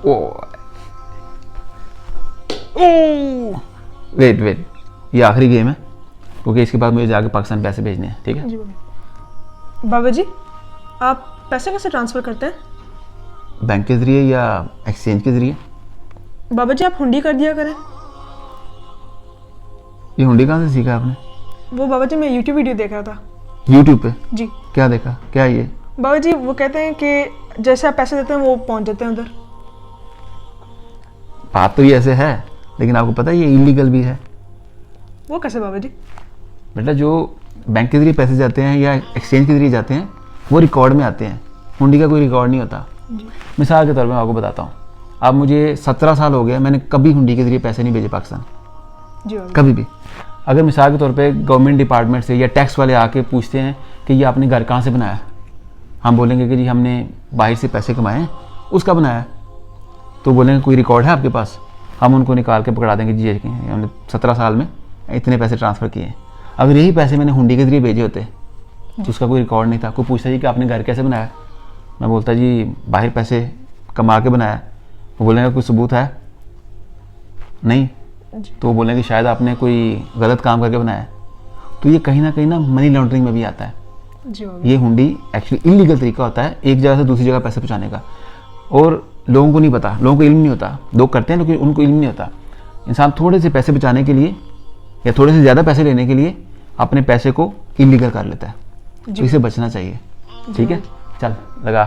Oh wait, ये आखिरी game है क्योंकि इसके बाद मुझे जाके पाकिस्तान पैसे भेजने हैं, ठीक है? जी बाबा जी, आप पैसे कैसे ट्रांसफ़र करते हैं? बैंक के ज़रिए या एक्सचेंज के ज़रिए। बाबा जी, आप हुंडी कर दिया करें। ये हुंडी कहाँ से सीखा आपने? वो बाबा जी, मैं यूट्यूब वीडियो देख रहा था। यूट्यूब पे? जी क्या देखा, क्या ये? बाबा जी, वो कहते हैं कि जैसे आप पैसे देते हैं वो पहुंच जाते हैं उधर। बात तो ये ऐसे है, लेकिन आपको पता है ये इलीगल भी है। वो कैसे बाबा जी? बेटा, जो बैंक के ज़रिए पैसे जाते हैं या एक्सचेंज के ज़रिए जाते हैं वो रिकॉर्ड में आते हैं, हुंडी का कोई रिकॉर्ड नहीं होता। मिसाल के तौर पर मैं आपको बताता हूँ, अब मुझे 17 साल हो गए, मैंने कभी हुंडी के ज़रिए पैसे नहीं भेजे पाकिस्तान, जी बाबा। कभी भी। अगर मिसाल के तौर पे गवर्नमेंट डिपार्टमेंट से या टैक्स वाले आके पूछते हैं कि ये आपने घर कहाँ से बनाया, हम बोलेंगे कि जी हमने बाहर से पैसे कमाए हैं, उसका बनाया। तो बोलेंगे कोई रिकॉर्ड है आपके पास? हम उनको निकाल के पकड़ा देंगे, जी हमने 17 साल में इतने पैसे ट्रांसफ़र किए हैं। अगर यही पैसे मैंने हुंडी के ज़रिए भेजे होते तो उसका कोई रिकॉर्ड नहीं था। कोई पूछता जी कि आपने घर कैसे बनाया, मैं बोलता जी बाहर पैसे कमा के बनाया। वो बोलेंगे कोई सबूत है? नहीं। तो वो बोलेंगे शायद आपने कोई गलत काम करके बनाया। तो ये कहीं ना मनी लॉन्ड्रिंग में भी आता है। जी बाबा। ये हुंडी एक्चुअली इलीगल तरीका होता है एक जगह से दूसरी जगह पैसे पहुंचाने का, और लोगों को नहीं पता, लोगों को इल्म नहीं होता। लोग करते हैं लेकिन उनको इल्म नहीं होता। इंसान थोड़े से पैसे बचाने के लिए या थोड़े से ज़्यादा पैसे लेने के लिए अपने पैसे को इलीगल कर लेता है। तो इसे बचना चाहिए, ठीक है? चल लगा।